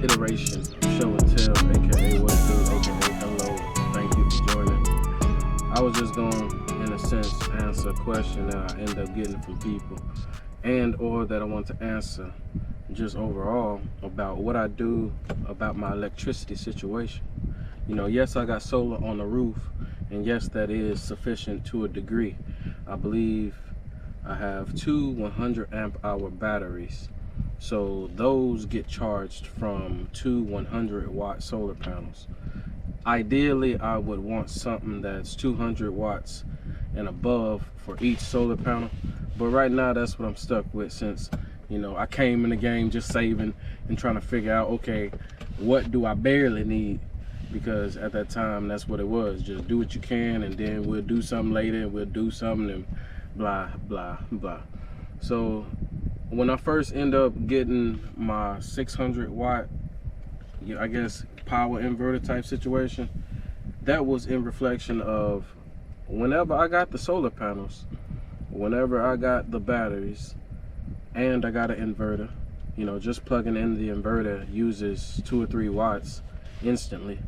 iteration of show and tell, aka what it do, aka hello, thank you for joining. I was just going, in a sense, answer a question that I end up getting from people, and or that I want to answer just overall about what I do about my electricity situation. You know, yes, I got solar on the roof, and yes, that is sufficient to a degree. I believe I have two 100 amp hour batteries. So those get charged from two 100 watt solar panels. Ideally, I would want something that's 200 watts and above for each solar panel. But right now, that's what I'm stuck with, since, you know, I came in the game just saving and trying to figure out, okay, what do I barely need? Because at that time, that's what it was. Just do what you can, and then we'll do something later, and we'll do something, and blah, blah, blah. So when I first end up getting my 600 watt, I guess, power inverter type situation, that was in reflection of whenever I got the solar panels, whenever I got the batteries, and I got an inverter, you know, just plugging in the inverter uses 2 or 3 watts instantly.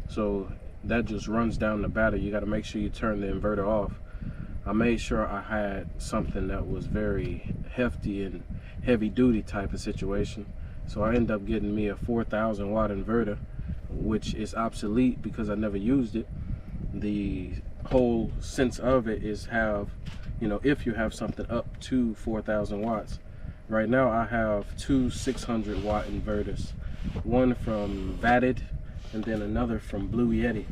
So that just runs down the battery. You got to make sure you turn the inverter off. I made sure I had something that was very hefty and heavy duty type of situation. So I ended up getting me a 4,000 watt inverter, which is obsolete because I never used it. The whole sense of it is have, you know, if you have something up to 4,000 watts. Right now I have two 600 watt inverters, one from Vatted and then another from Blue Yeti.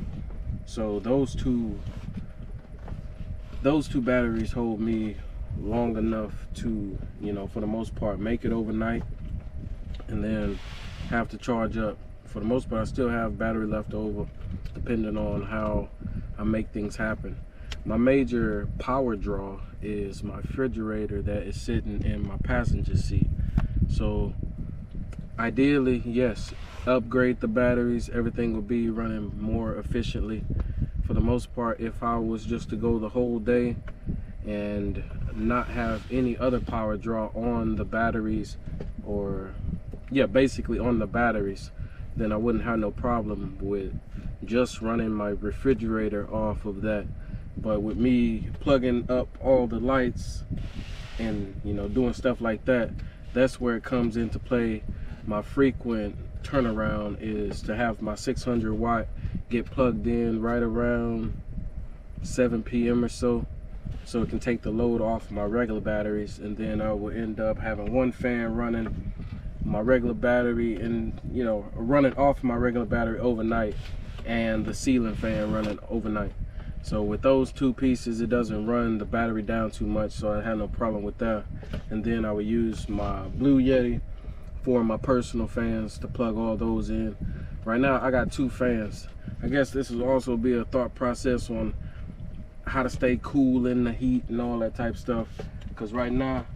So those two batteries hold me long enough to, you know, for the most part, make it overnight and then have to charge up. For the most part, I still have battery left over, depending on how I make things happen. My major power draw is my refrigerator that is sitting in my passenger seat. So ideally, yes, upgrade the batteries, everything will be running more efficiently. For the most part, if I was just to go the whole day and not have any other power draw on the batteries, or yeah, basically on the batteries, then I wouldn't have no problem with just running my refrigerator off of that. But with me plugging up all the lights and, you know, doing stuff like that, that's where it comes into play. My frequent turnaround is to have my 600 watt get plugged in right around 7 p.m. or so it can take the load off my regular batteries, and then I will end up having one fan running my regular battery and, you know, running off my regular battery overnight, and the ceiling fan running overnight. So with those two pieces, it doesn't run the battery down too much, so I had no problem with that. And then I would use my Blue Yeti for my personal fans to plug all those in. Right now I got 2 fans. I guess this will also be a thought process on how to stay cool in the heat and all that type stuff, because right now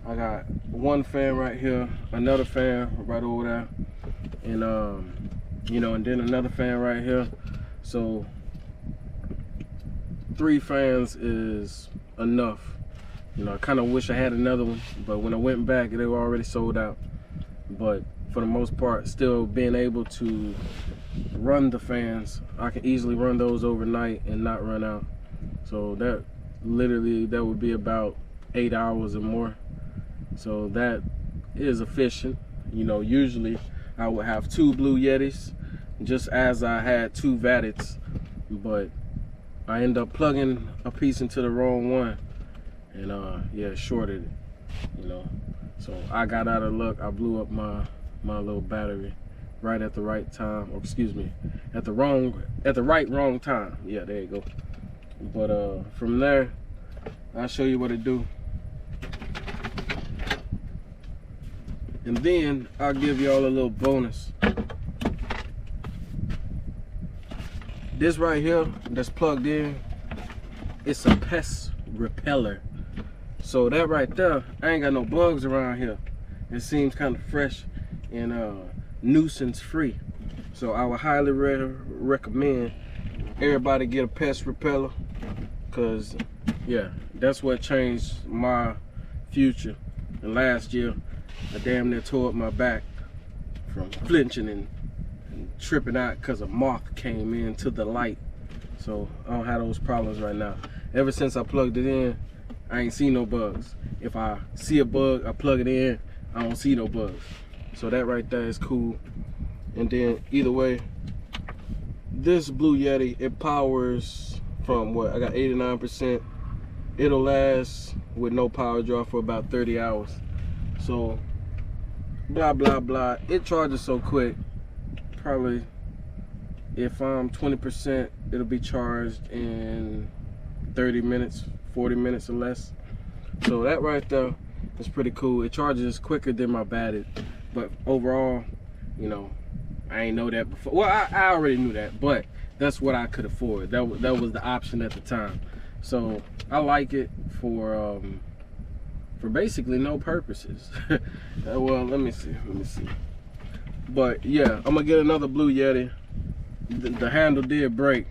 I got one fan right here, another fan right over there, and you know, and then another fan right here. So 3 fans is enough. You know, I kind of wish I had another one, but when I went back, they were already sold out. But for the most part, still being able to run the fans, I can easily run those overnight and not run out. So that literally, that would be about 8 hours or more. So that is efficient. You know, usually I would have 2 Blue Yetis, just as I had 2 Vatteds, but I end up plugging a piece into the wrong one, and yeah, shorted it, you know. So I got out of luck. I blew up my little battery right at the right time, or excuse me, at the wrong time. Yeah, there you go. But from there, I'll show you what it do, and then I'll give y'all a little bonus. This right here that's plugged in, it's a pest repeller. So that right there, I ain't got no bugs around here. It seems kind of fresh and nuisance free. So I would highly recommend everybody get a pest repeller, because yeah, that's what changed my future. And last year I damn near tore up my back from flinching and tripping out because a moth came into the light. So I don't have those problems right now. Ever since I plugged it in, I ain't seen no bugs. If I see a bug, I plug it in, I don't see no bugs. So that right there is cool. And then either way, this Blue Yeti, it powers from what? I got 89%. It'll last with no power draw for about 30 hours. So blah blah blah. It charges so quick. Probably if I'm 20%, it'll be charged in 30 minutes, 40 minutes or less. So that right there is pretty cool. It charges quicker than my battery, but overall, you know, I ain't know that before. Well, I already knew that, but that's what I could afford. That was the option at the time. So I like it for basically no purposes. Well, let me see. But yeah, I'm gonna get another Blue Yeti. The handle did break,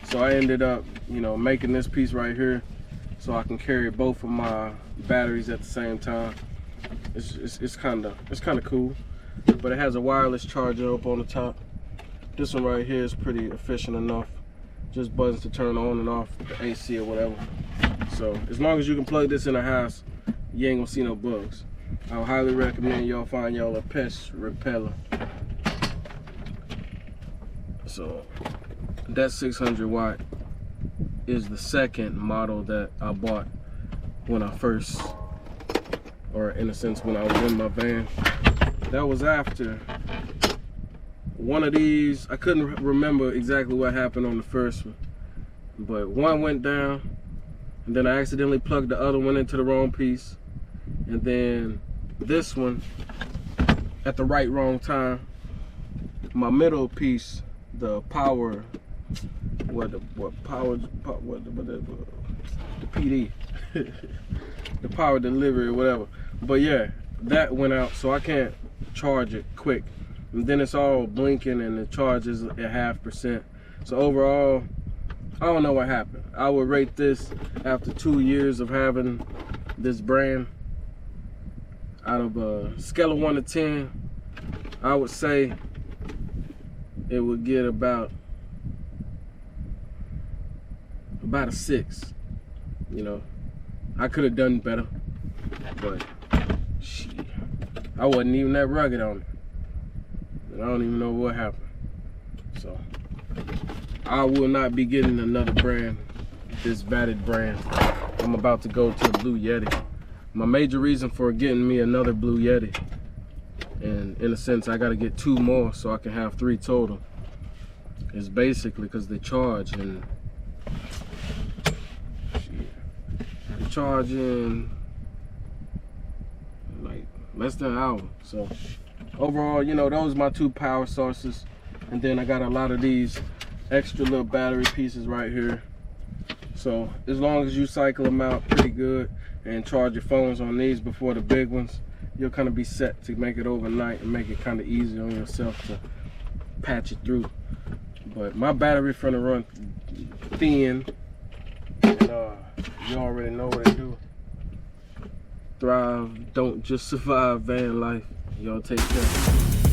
so I ended up, you know, making this piece right here so I can carry both of my batteries at the same time. It's kind of cool, but it has a wireless charger up on the top. This one right here is pretty efficient enough. Just buttons to turn on and off the AC or whatever. So as long as you can plug this in a house, you ain't gonna see no bugs. I would highly recommend y'all find y'all a pest repeller. So that 600 watt is the second model that I bought when I first, or in a sense when I was in my van. That was after one of these. I couldn't remember exactly what happened on the first one, but one went down, and then I accidentally plugged the other one into the wrong piece, and then this one at the wrong time. My middle piece, the power, the PD, the power delivery or whatever. But yeah, that went out, so I can't charge it quick. And then it's all blinking and the charge is at 0.5%. So overall, I don't know what happened. I would rate this, after 2 years of having this brand, out of a scale of 1 to 10, I would say it would get about a 6. You know, I could have done better, but shit, I wasn't even that rugged on it. And I don't even know what happened. So I will not be getting another brand, this vatted brand. I'm about to go to Blue Yeti. My major reason for getting me another Blue Yeti, and in a sense I got to get 2 more so I can have 3 total, is basically because they charge, and they're charging like less than an hour. So overall, you know, those are my 2 power sources. And then I got a lot of these extra little battery pieces right here. So as long as you cycle them out pretty good and charge your phones on these before the big ones, you'll kind of be set to make it overnight and make it kind of easy on yourself to patch it through. But my battery finna run thin, and you already know what I do. Thrive, don't just survive, van life. Y'all take care.